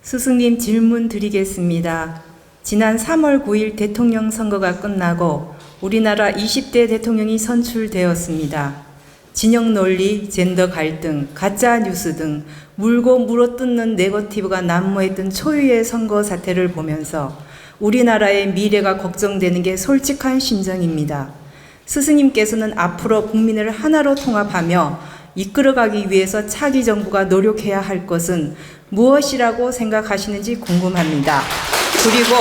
스승님 질문 드리겠습니다. 지난 3월 9일 대통령 선거가 끝나고 우리나라 20대 대통령이 선출되었습니다. 진영 논리, 젠더 갈등, 가짜 뉴스 등 물고 물어뜯는 네거티브가 난무했던 초유의 선거 사태를 보면서 우리나라의 미래가 걱정되는 게 솔직한 심정입니다. 스승님께서는 앞으로 국민을 하나로 통합하며 이끌어가기 위해서 차기 정부가 노력해야 할 것은 무엇이라고 생각하시는지 궁금합니다. 그리고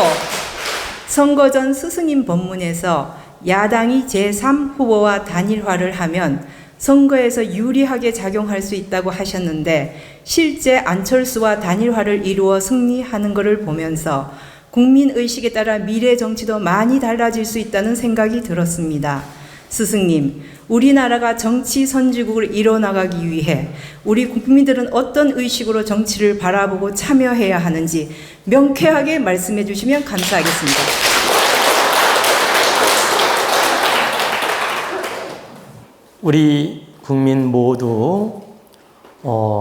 선거 전 스승님 법문에서 야당이 제3 후보와 단일화를 하면 선거에서 유리하게 작용할 수 있다고 하셨는데 실제 안철수와 단일화를 이루어 승리하는 것을 보면서 국민의식에 따라 미래 정치도 많이 달라질 수 있다는 생각이 들었습니다. 스승님, 우리나라가 정치 선진국을 이뤄나가기 위해 우리 국민들은 어떤 의식으로 정치를 바라보고 참여해야 하는지 명쾌하게 말씀해 주시면 감사하겠습니다. 우리 국민 모두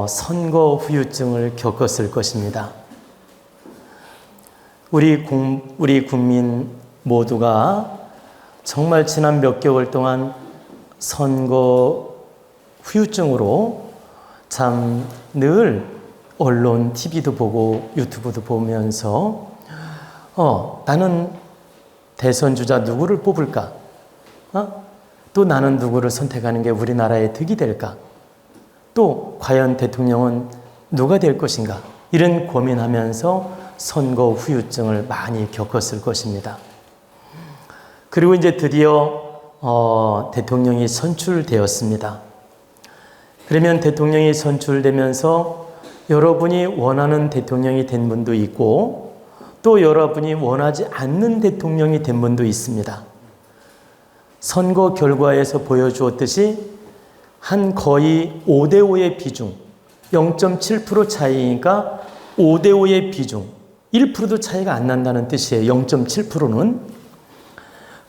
선거 후유증을 겪었을 것입니다. 우리 국민 모두가 정말 지난 몇 개월 동안 선거 후유증으로 참 늘 언론, TV도 보고 유튜브도 보면서 나는 대선 주자 누구를 뽑을까? 또 나는 누구를 선택하는 게 우리나라의 득이 될까? 또 과연 대통령은 누가 될 것인가? 이런 고민하면서 선거 후유증을 많이 겪었을 것입니다. 그리고 이제 드디어 대통령이 선출되었습니다. 그러면 대통령이 선출되면서 여러분이 원하는 대통령이 된 분도 있고 또 여러분이 원하지 않는 대통령이 된 분도 있습니다. 선거 결과에서 보여주었듯이 한 거의 5대5의 비중, 0.7% 차이니까 5대5의 비중, 1%도 차이가 안 난다는 뜻이에요. 0.7%는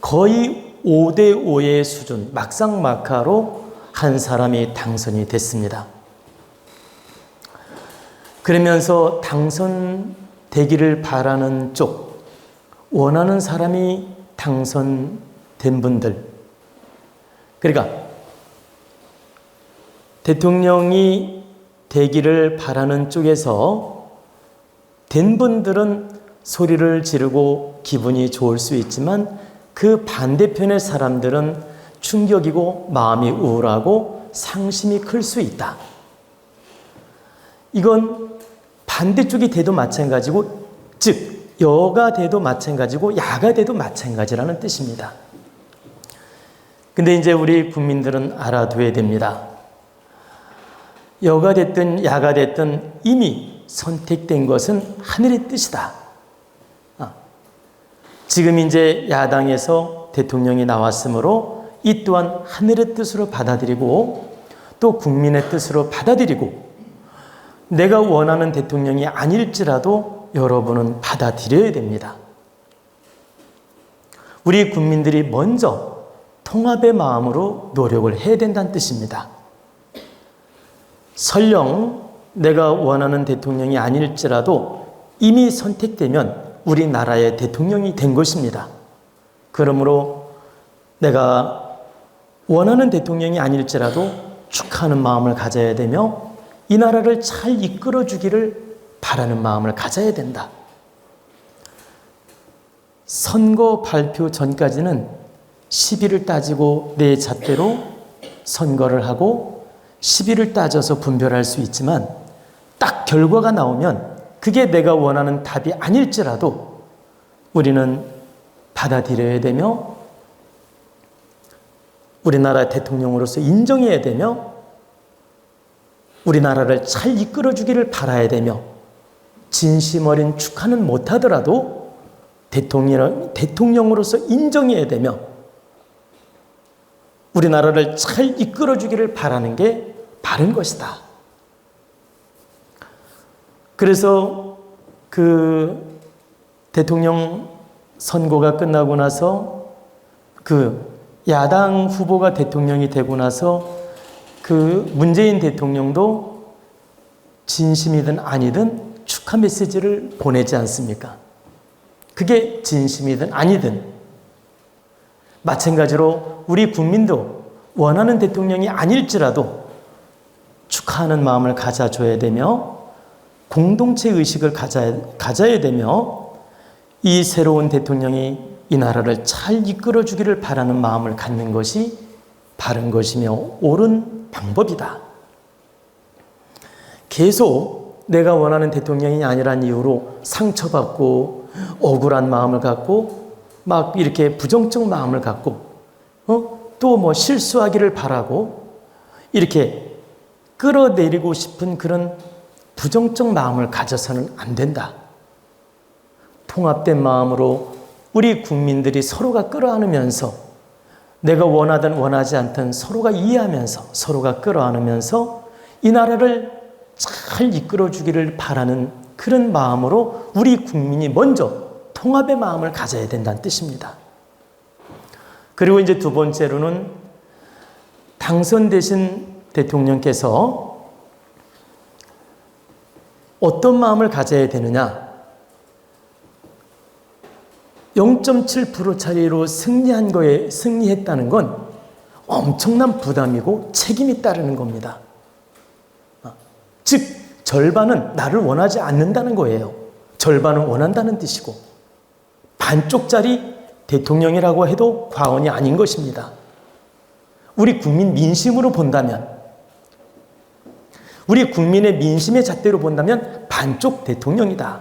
거의 5대5의 수준, 막상막하로 한 사람이 당선이 됐습니다. 그러면서 당선되기를 바라는 쪽, 원하는 사람이 당선된 분들, 그러니까 대통령이 되기를 바라는 쪽에서 된 분들은 소리를 지르고 기분이 좋을 수 있지만 그 반대편의 사람들은 충격이고 마음이 우울하고 상심이 클 수 있다. 이건 반대쪽이 돼도 마찬가지고, 즉 여가 돼도 마찬가지고 야가 돼도 마찬가지라는 뜻입니다. 근데 이제 우리 국민들은 알아둬야 됩니다. 여가 됐든 야가 됐든 이미 선택된 것은 하늘의 뜻이다. 지금 이제 야당에서 대통령이 나왔으므로 이 또한 하늘의 뜻으로 받아들이고 또 국민의 뜻으로 받아들이고 내가 원하는 대통령이 아닐지라도 여러분은 받아들여야 됩니다. 우리 국민들이 먼저 통합의 마음으로 노력을 해야 된다는 뜻입니다. 설령 내가 원하는 대통령이 아닐지라도 이미 선택되면 우리나라의 대통령이 된 것입니다. 그러므로 내가 원하는 대통령이 아닐지라도 축하하는 마음을 가져야 되며 이 나라를 잘 이끌어 주기를 바라는 마음을 가져야 된다. 선거 발표 전까지는 시비를 따지고 내 잣대로 선거를 하고 시비를 따져서 분별할 수 있지만 딱 결과가 나오면 그게 내가 원하는 답이 아닐지라도 우리는 받아들여야 되며 우리나라 대통령으로서 인정해야 되며 우리나라를 잘 이끌어 주기를 바라야 되며 진심 어린 축하는 못하더라도 대통령으로서 인정해야 되며 우리나라를 잘 이끌어 주기를 바라는 게 바른 것이다. 그래서 그 대통령 선거가 끝나고 나서 그 야당 후보가 대통령이 되고 나서 그 문재인 대통령도 진심이든 아니든 축하 축하 메시지를 보내지 않습니까? 그게 진심이든 아니든. 마찬가지로 우리 국민도 원하는 대통령이 아닐지라도 축하하는 마음을 가져줘야 되며 공동체 의식을 가져야 되며 이 새로운 대통령이 이 나라를 잘 이끌어 주기를 바라는 마음을 갖는 것이 바른 것이며 옳은 방법이다. 계속 내가 원하는 대통령이 아니란 이유로 상처받고 억울한 마음을 갖고 막 이렇게 부정적 마음을 갖고 또 뭐 실수하기를 바라고 이렇게 끌어내리고 싶은 그런 부정적 마음을 가져서는 안 된다. 통합된 마음으로 우리 국민들이 서로가 끌어안으면서 내가 원하든 원하지 않든 서로가 이해하면서 서로가 끌어안으면서 이 나라를 잘 이끌어주기를 바라는 그런 마음으로 우리 국민이 먼저 통합의 마음을 가져야 된다는 뜻입니다. 그리고 이제 두 번째로는 당선되신 대통령께서 어떤 마음을 가져야 되느냐? 0.7% 차이로 승리했다는 건 엄청난 부담이고 책임이 따르는 겁니다. 즉 절반은 나를 원하지 않는다는 거예요. 절반은 원한다는 뜻이고 반쪽짜리 대통령이라고 해도 과언이 아닌 것입니다. 우리 국민 민심으로 본다면, 우리 국민의 민심의 잣대로 본다면 반쪽 대통령이다.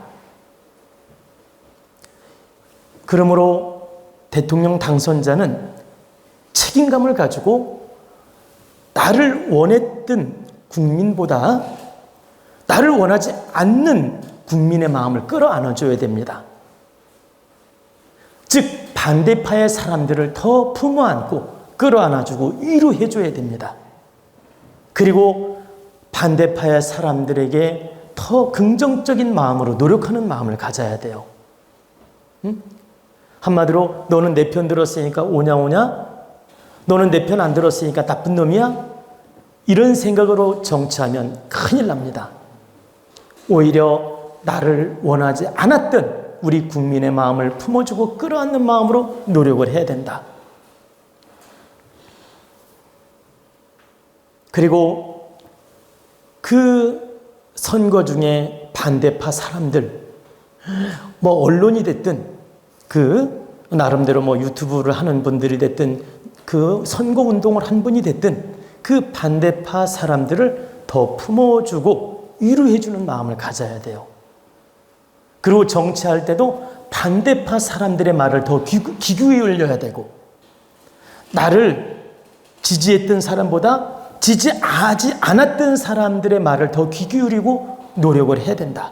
그러므로 대통령 당선자는 책임감을 가지고 나를 원했던 국민보다 나를 원하지 않는 국민의 마음을 끌어안아줘야 됩니다. 즉 반대파의 사람들을 더 품어안고 끌어안아주고 위로해줘야 됩니다. 그리고 반대파의 사람들에게 더 긍정적인 마음으로 노력하는 마음을 가져야 돼요. 한마디로 너는 내 편 들었으니까 오냐? 너는 내 편 안 들었으니까 나쁜 놈이야? 이런 생각으로 정치하면 큰일 납니다. 오히려 나를 원하지 않았던 우리 국민의 마음을 품어주고 끌어안는 마음으로 노력을 해야 된다. 그리고 그 선거 중에 반대파 사람들, 뭐 언론이 됐든 그 나름대로 뭐 유튜브를 하는 분들이 됐든 그 선거 운동을 한 분이 됐든 그 반대파 사람들을 더 품어주고 위로해주는 마음을 가져야 돼요. 그리고 정치할 때도 반대파 사람들의 말을 더 귀 기울여야 되고 나를 지지했던 사람보다 지지하지 않았던 사람들의 말을 더 귀 기울이고 노력을 해야 된다.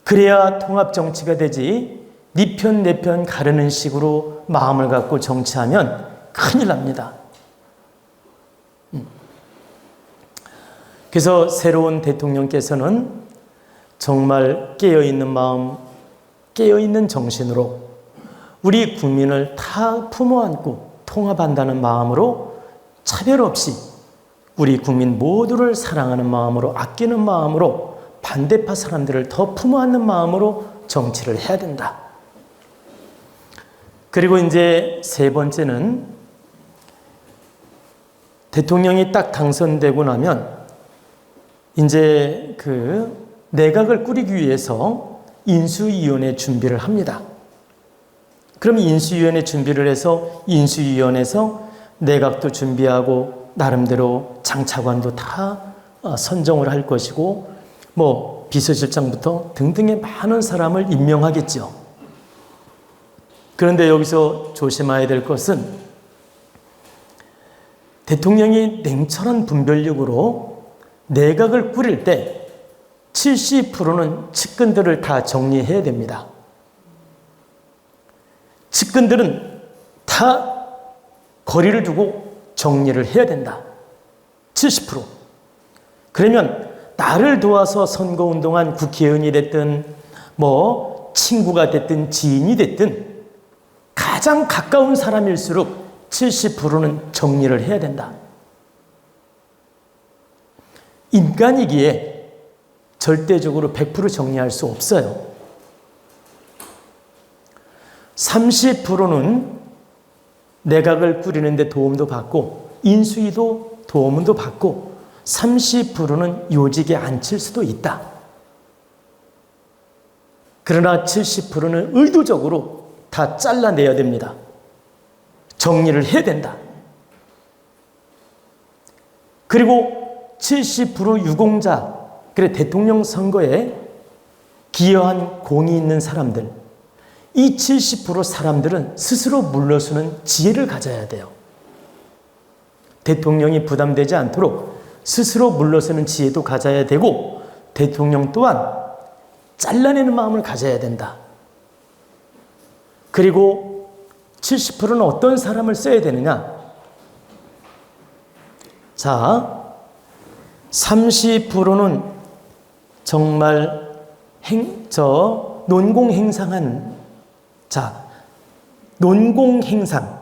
그래야 통합 정치가 되지 네 편 내 편 가르는 식으로 마음을 갖고 정치하면 큰일 납니다. 그래서 새로운 대통령께서는 정말 깨어있는 마음, 깨어있는 정신으로 우리 국민을 다 품어안고 통합한다는 마음으로 차별 없이 우리 국민 모두를 사랑하는 마음으로 아끼는 마음으로 반대파 사람들을 더 품어안는 마음으로 정치를 해야 된다. 그리고 이제 세 번째는 대통령이 딱 당선되고 나면 이제 그 내각을 꾸리기 위해서 인수위원회 준비를 합니다. 그럼 인수위원회 준비를 해서 인수위원회에서 내각도 준비하고 나름대로 장차관도 다 선정을 할 것이고 뭐 비서실장부터 등등의 많은 사람을 임명하겠죠. 그런데 여기서 조심해야 될 것은 대통령이 냉철한 분별력으로 내각을 꾸릴 때 70%는 측근들을 다 정리해야 됩니다. 측근들은 다 거리를 두고 정리를 해야 된다. 70%. 그러면 나를 도와서 선거운동한 국회의원이 됐든 뭐 친구가 됐든 지인이 됐든 가장 가까운 사람일수록 70%는 정리를 해야 된다. 인간이기에 절대적으로 100% 정리할 수 없어요. 30%는 내각을 꾸리는데 도움도 받고 인수위도 도움도 받고 30%는 요직에 앉힐 수도 있다. 그러나 70%는 의도적으로 다 잘라내야 됩니다. 정리를 해야 된다. 그리고 70% 유공자, 그래 대통령 선거에 기여한 공이 있는 사람들, 이 70% 사람들은 스스로 물러서는 지혜를 가져야 돼요. 대통령이 부담되지 않도록 스스로 물러서는 지혜도 가져야 되고 대통령 또한 잘라내는 마음을 가져야 된다. 그리고 70%는 어떤 사람을 써야 되느냐? 자, 30%는 정말 논공행상한, 자, 논공행상,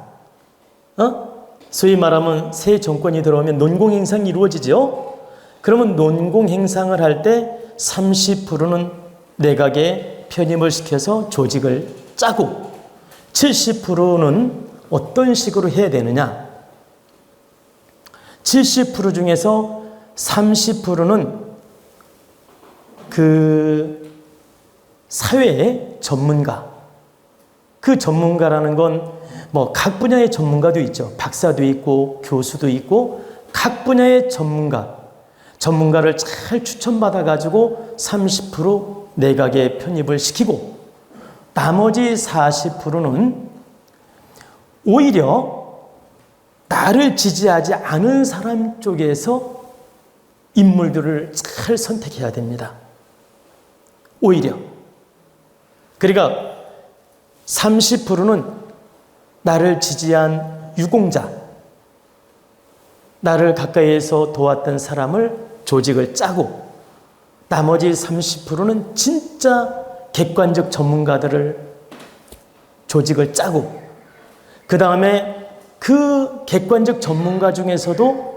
소위 말하면 새 정권이 들어오면 논공행상이 이루어지죠. 그러면 논공행상을 할 때 30%는 내각에 편입을 시켜서 조직을 짜고 70%는 어떤 식으로 해야 되느냐? 70% 중에서 30%는 그 사회의 전문가, 그 전문가라는 건 뭐 각 분야의 전문가도 있죠. 박사도 있고 교수도 있고 각 분야의 전문가를 잘 추천받아 가지고 30% 내각에 편입을 시키고 나머지 40%는 오히려 나를 지지하지 않은 사람 쪽에서 인물들을 잘 선택해야 됩니다. 오히려. 그러니까 30%는 나를 지지한 유공자, 나를 가까이에서 도왔던 사람을 조직을 짜고 나머지 30%는 진짜 객관적 전문가들을 조직을 짜고 그 다음에 그 객관적 전문가 중에서도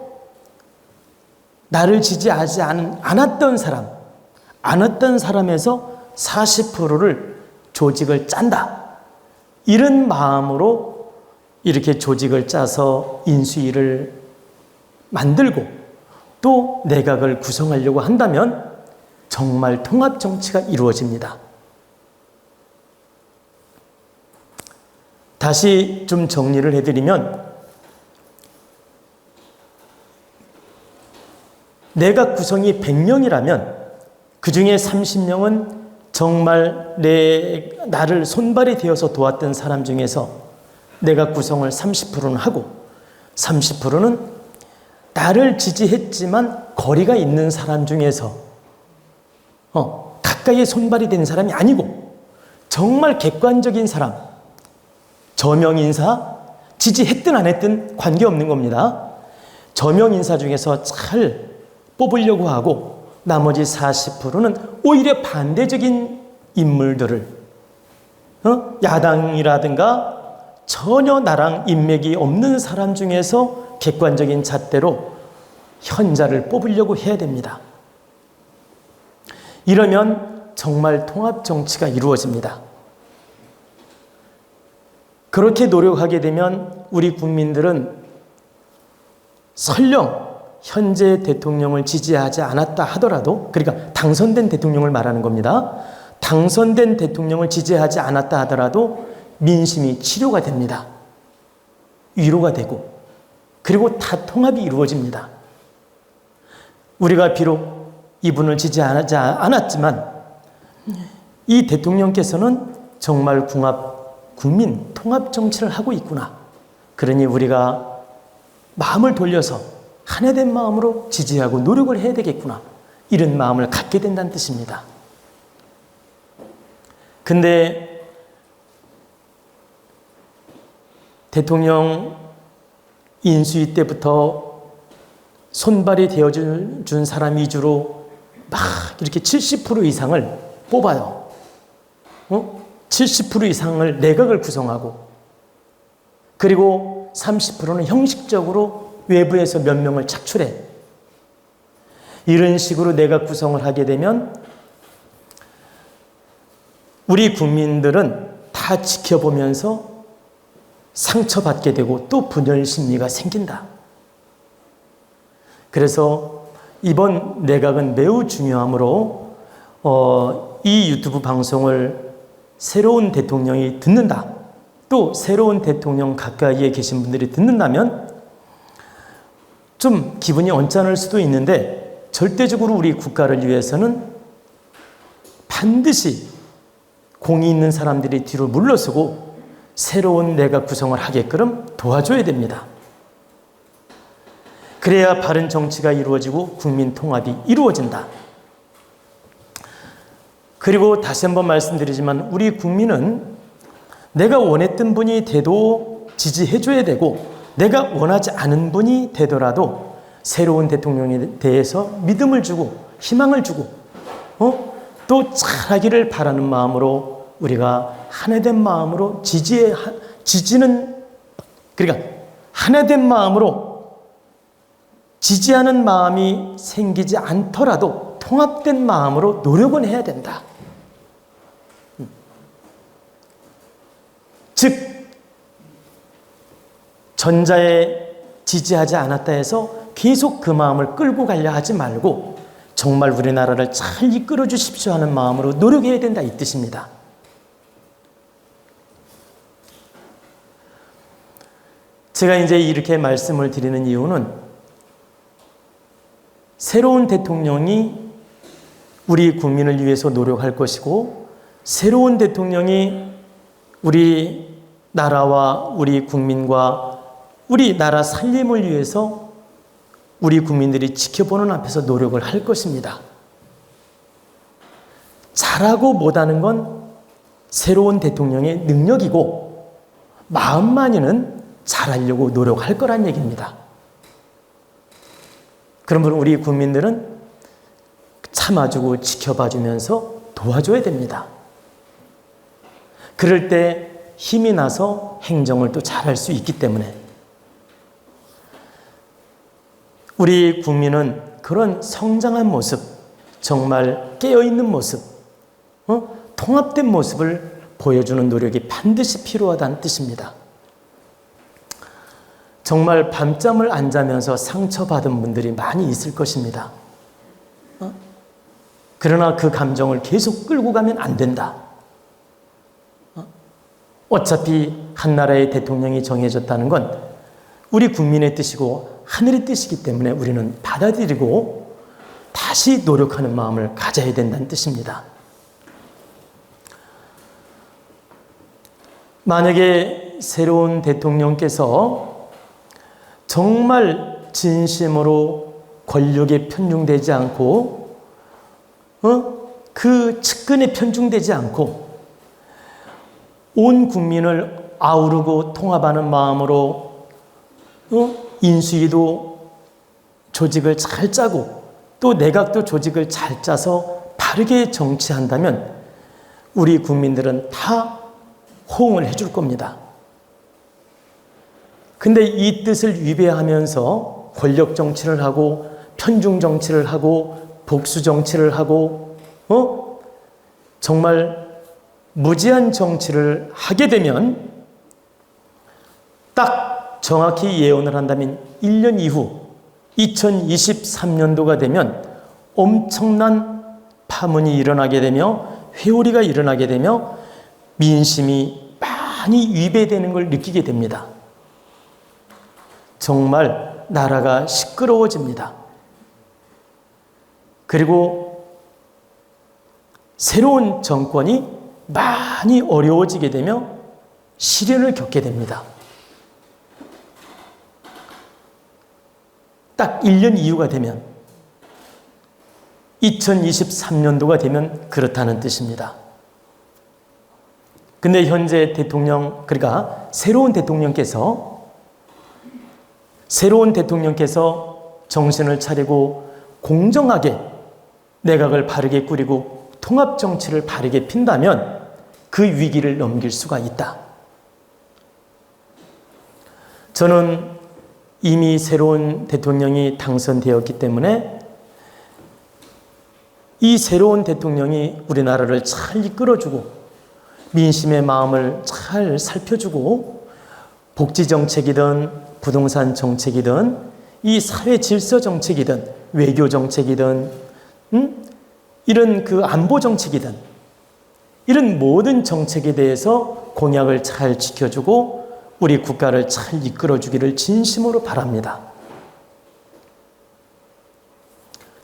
나를 지지하지 않았던 사람에서 40%를 조직을 짠다. 이런 마음으로 이렇게 조직을 짜서 인수위를 만들고 또 내각을 구성하려고 한다면 정말 통합 정치가 이루어집니다. 다시 좀 정리를 해드리면 내각 구성이 100명이라면 그 중에 30명은 정말 나를 손발이 되어서 도왔던 사람 중에서 내각 구성을 30%는 하고 30%는 나를 지지했지만 거리가 있는 사람 중에서 가까이에 손발이 된 사람이 아니고 정말 객관적인 사람, 저명 인사, 지지했든 안 했든 관계없는 겁니다. 저명 인사 중에서 잘 뽑으려고 하고 나머지 40%는 오히려 반대적인 인물들을 야당이라든가 전혀 나랑 인맥이 없는 사람 중에서 객관적인 잣대로 현자를 뽑으려고 해야 됩니다. 이러면 정말 통합 정치가 이루어집니다. 그렇게 노력하게 되면 우리 국민들은 설령 현재 대통령을 지지하지 않았다 하더라도, 그러니까 당선된 대통령을 말하는 겁니다. 당선된 대통령을 지지하지 않았다 하더라도 민심이 치료가 됩니다. 위로가 되고, 그리고 다 통합이 이루어집니다. 우리가 비록 이분을 지지하지 않았지만 이 대통령께서는 정말 국민 통합 정치를 하고 있구나. 그러니 우리가 마음을 돌려서 하나된 마음으로 지지하고 노력을 해야 되겠구나. 이런 마음을 갖게 된다는 뜻입니다. 근데 대통령 인수위 때부터 손발이 되어준 사람 위주로 막 이렇게 70% 이상을 뽑아요. 70% 이상을 내각을 구성하고, 그리고 30%는 형식적으로 외부에서 몇 명을 착출해. 이런 식으로 내각 구성을 하게 되면 우리 국민들은 다 지켜보면서 상처받게 되고 또 분열 심리가 생긴다. 그래서 이번 내각은 매우 중요하므로 이 유튜브 방송을 새로운 대통령이 듣는다. 또 새로운 대통령 가까이에 계신 분들이 듣는다면 좀 기분이 언짢을 수도 있는데 절대적으로 우리 국가를 위해서는 반드시 공이 있는 사람들이 뒤로 물러서고 새로운 내각 구성을 하게끔 도와줘야 됩니다. 그래야 바른 정치가 이루어지고 국민 통합이 이루어진다. 그리고 다시 한번 말씀드리지만 우리 국민은 내가 원했던 분이 돼도 지지해줘야 되고 내가 원하지 않은 분이 되더라도 새로운 대통령에 대해서 믿음을 주고 희망을 주고 또 잘하기를 바라는 마음으로 우리가 하나된 마음으로 그러니까 하나된 마음으로 지지하는 마음이 생기지 않더라도 통합된 마음으로 노력은 해야 된다. 즉 전자에 지지하지 않았다 해서 계속 그 마음을 끌고 가려 하지 말고 정말 우리나라를 잘 이끌어 주십시오 하는 마음으로 노력해야 된다 이 뜻입니다. 제가 이제 이렇게 말씀을 드리는 이유는 새로운 대통령이 우리 국민을 위해서 노력할 것이고 새로운 대통령이 우리 나라와 우리 국민과 우리 나라 살림을 위해서 우리 국민들이 지켜보는 앞에서 노력을 할 것입니다. 잘하고 못하는 건 새로운 대통령의 능력이고 마음만이는 잘하려고 노력할 거란 얘기입니다. 그러면 우리 국민들은 참아주고 지켜봐주면서 도와줘야 됩니다. 그럴 때 힘이 나서 행정을 또 잘할 수 있기 때문에 우리 국민은 그런 성장한 모습, 정말 깨어있는 모습, 통합된 모습을 보여주는 노력이 반드시 필요하다는 뜻입니다. 정말 밤잠을 안 자면서 상처받은 분들이 많이 있을 것입니다. 그러나 그 감정을 계속 끌고 가면 안 된다. 어차피 한 나라의 대통령이 정해졌다는 건 우리 국민의 뜻이고 하늘의 뜻이기 때문에 우리는 받아들이고 다시 노력하는 마음을 가져야 된다는 뜻입니다. 만약에 새로운 대통령께서 정말 진심으로 권력에 편중되지 않고 그 측근에 편중되지 않고 온 국민을 아우르고 통합하는 마음으로 인수위도 조직을 잘 짜고 또 내각도 조직을 잘 짜서 바르게 정치한다면 우리 국민들은 다 호응을 해줄 겁니다. 근데 이 뜻을 위배하면서 권력 정치를 하고 편중 정치를 하고 복수 정치를 하고 정말 무지한 정치를 하게 되면 딱 정확히 예언을 한다면 1년 이후 2023년도가 되면 엄청난 파문이 일어나게 되며 회오리가 일어나게 되며 민심이 많이 위배되는 걸 느끼게 됩니다. 정말 나라가 시끄러워집니다. 그리고 새로운 정권이 많이 어려워지게 되며 시련을 겪게 됩니다. 딱 1년 이후가 되면 2023년도가 되면 그렇다는 뜻입니다. 근데 현재 대통령, 그러니까 새로운 대통령께서 정신을 차리고 공정하게 내각을 바르게 꾸리고 통합 정치를 바르게 핀다면 그 위기를 넘길 수가 있다. 저는 이미 새로운 대통령이 당선되었기 때문에 이 새로운 대통령이 우리나라를 잘 이끌어주고 민심의 마음을 잘 살펴주고 복지 정책이든 부동산 정책이든 이 사회 질서 정책이든 외교 정책이든 이런 그 안보 정책이든 이런 모든 정책에 대해서 공약을 잘 지켜주고 우리 국가를 잘 이끌어주기를 진심으로 바랍니다.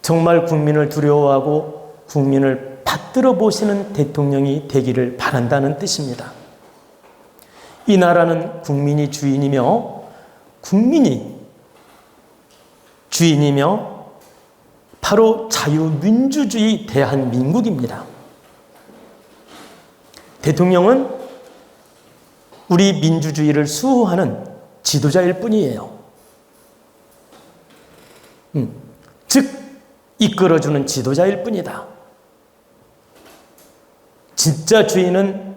정말 국민을 두려워하고 국민을 받들어 보시는 대통령이 되기를 바란다는 뜻입니다. 이 나라는 국민이 주인이며 국민이 주인이며 바로 자유민주주의 대한민국입니다. 대통령은 우리 민주주의를 수호하는 지도자일 뿐이에요. 즉 이끌어주는 지도자일 뿐이다. 진짜 주인은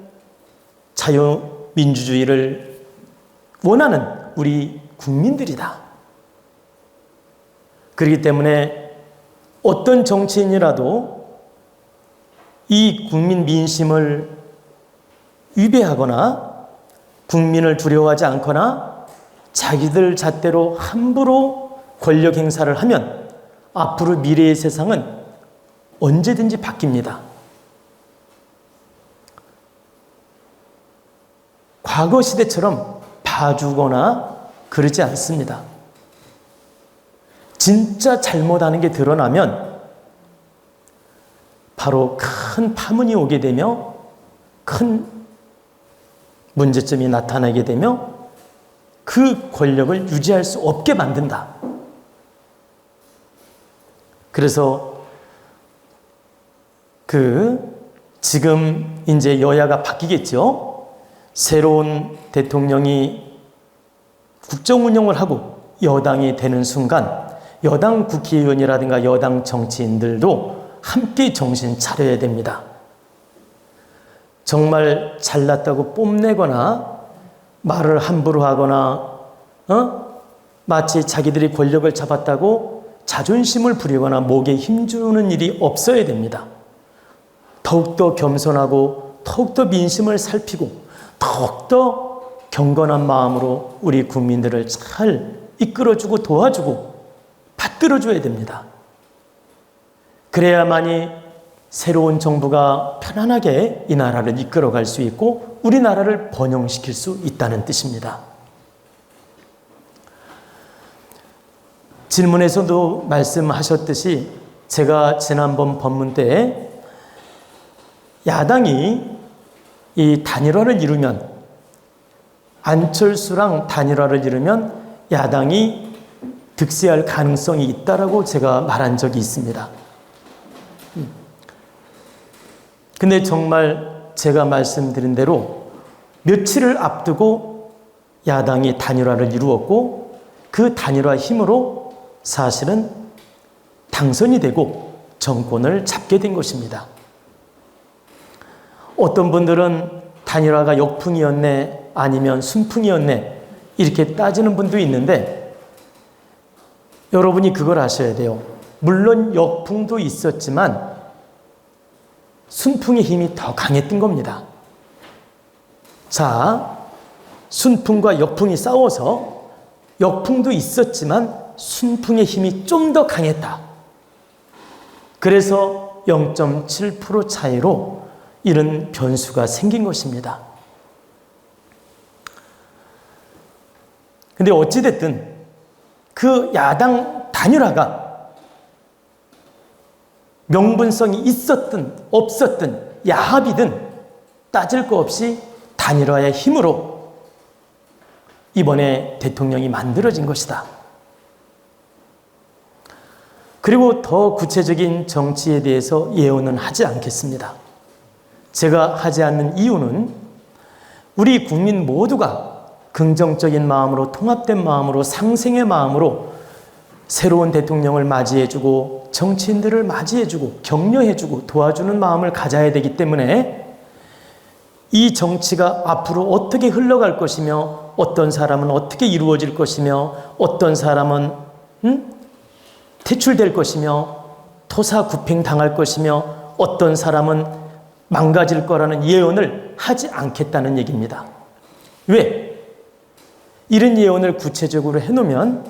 자유민주주의를 원하는 우리 국민들이다. 그렇기 때문에 어떤 정치인이라도 이 국민 민심을 위배하거나 국민을 두려워하지 않거나 자기들 잣대로 함부로 권력 행사를 하면 앞으로 미래의 세상은 언제든지 바뀝니다. 과거 시대처럼 봐주거나 그러지 않습니다. 진짜 잘못하는 게 드러나면 바로 큰 파문이 오게 되며 큰 문제점이 나타나게 되며 그 권력을 유지할 수 없게 만든다. 그래서 지금 이제 여야가 바뀌겠죠. 새로운 대통령이 국정 운영을 하고 여당이 되는 순간 여당 국회의원이라든가 여당 정치인들도 함께 정신 차려야 됩니다. 정말 잘났다고 뽐내거나 말을 함부로 하거나 마치 자기들이 권력을 잡았다고 자존심을 부리거나 목에 힘주는 일이 없어야 됩니다. 더욱더 겸손하고 더욱더 민심을 살피고 더욱더 경건한 마음으로 우리 국민들을 잘 이끌어주고 도와주고 받들어줘야 됩니다. 그래야만이 새로운 정부가 편안하게 이 나라를 이끌어갈 수 있고 우리나라를 번영시킬 수 있다는 뜻입니다. 질문에서도 말씀하셨듯이 제가 지난번 법문 때 야당이 이 단일화를 이루면 안철수랑 단일화를 이루면 야당이 득세할 가능성이 있다라고 제가 말한 적이 있습니다. 근데 정말 제가 말씀드린 대로 며칠을 앞두고 야당이 단일화를 이루었고 그 단일화 힘으로 사실은 당선이 되고 정권을 잡게 된 것입니다. 어떤 분들은 단일화가 역풍이었네 아니면 순풍이었네 이렇게 따지는 분도 있는데 여러분이 그걸 아셔야 돼요. 물론 역풍도 있었지만 순풍의 힘이 더 강했던 겁니다. 자, 순풍과 역풍이 싸워서 역풍도 있었지만 순풍의 힘이 좀 더 강했다. 그래서 0.7% 차이로 이런 변수가 생긴 것입니다. 근데 어찌됐든 그 야당 단일화가 명분성이 있었든 없었든 야합이든 따질 거 없이 단일화의 힘으로 이번에 대통령이 만들어진 것이다. 그리고 더 구체적인 정치에 대해서 예언은 하지 않겠습니다. 제가 하지 않는 이유는 우리 국민 모두가 긍정적인 마음으로 통합된 마음으로 상생의 마음으로 새로운 대통령을 맞이해주고 정치인들을 맞이해주고 격려해주고 도와주는 마음을 가져야 되기 때문에 이 정치가 앞으로 어떻게 흘러갈 것이며 어떤 사람은 어떻게 이루어질 것이며 어떤 사람은 퇴출될 것이며 토사구팽 당할 것이며 어떤 사람은 망가질 거라는 예언을 하지 않겠다는 얘기입니다. 왜? 이런 예언을 구체적으로 해놓으면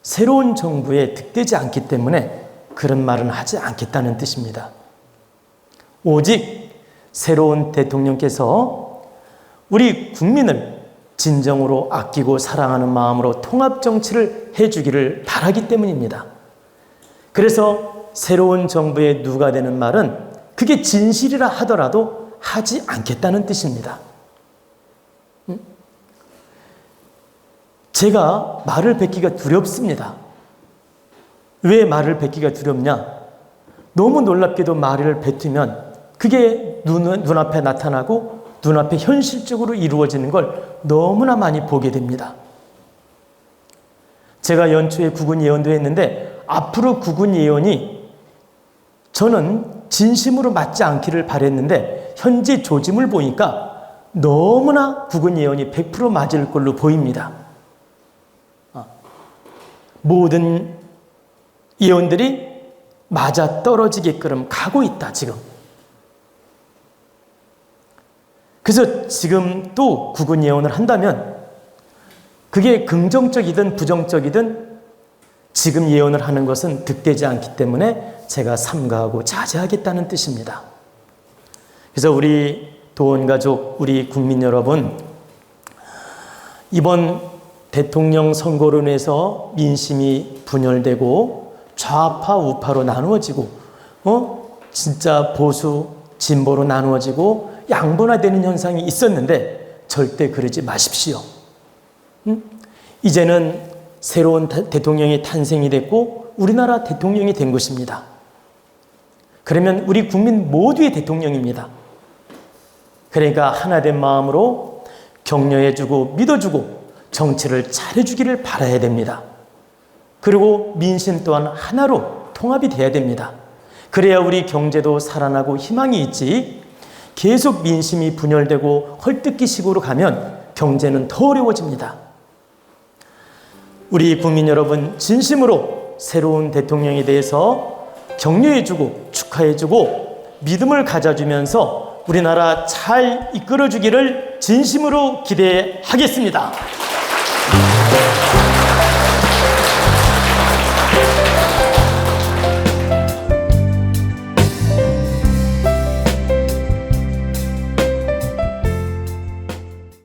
새로운 정부에 득되지 않기 때문에 그런 말은 하지 않겠다는 뜻입니다. 오직 새로운 대통령께서 우리 국민을 진정으로 아끼고 사랑하는 마음으로 통합정치를 해주기를 바라기 때문입니다. 그래서 새로운 정부에 누가 되는 말은 그게 진실이라 하더라도 하지 않겠다는 뜻입니다. 제가 말을 뱉기가 두렵습니다. 왜 말을 뱉기가 두렵냐? 너무 놀랍게도 말을 뱉으면 그게 눈앞에 나타나고 눈앞에 현실적으로 이루어지는 걸 너무나 많이 보게 됩니다. 제가 연초에 국군 예언도 했는데 앞으로 국군 예언이 저는 진심으로 맞지 않기를 바랬는데 현재 조짐을 보니까 너무나 국군 예언이 100% 맞을 걸로 보입니다. 모든 예언들이 맞아 떨어지게끔 가고 있다, 지금. 그래서 지금 또 국군 예언을 한다면 그게 긍정적이든 부정적이든 지금 예언을 하는 것은 득되지 않기 때문에 제가 삼가하고 자제하겠다는 뜻입니다. 그래서 우리 도원가족, 우리 국민 여러분, 이번 대통령 선거로 인해서 민심이 분열되고 좌파 우파로 나누어지고 진짜 보수 진보로 나누어지고 양분화되는 현상이 있었는데 절대 그러지 마십시오. 이제는 새로운 대통령이 탄생이 됐고 우리나라 대통령이 된 것입니다. 그러면 우리 국민 모두의 대통령입니다. 그러니까 하나된 마음으로 격려해주고 믿어주고 정치를 잘해주기를 바라야 됩니다. 그리고 민심 또한 하나로 통합이 돼야 됩니다. 그래야 우리 경제도 살아나고 희망이 있지, 계속 민심이 분열되고 헐뜯기식으로 가면 경제는 더 어려워집니다. 우리 국민 여러분, 진심으로 새로운 대통령에 대해서 격려해주고 축하해주고 믿음을 가져주면서 우리나라 잘 이끌어주기를 진심으로 기대하겠습니다.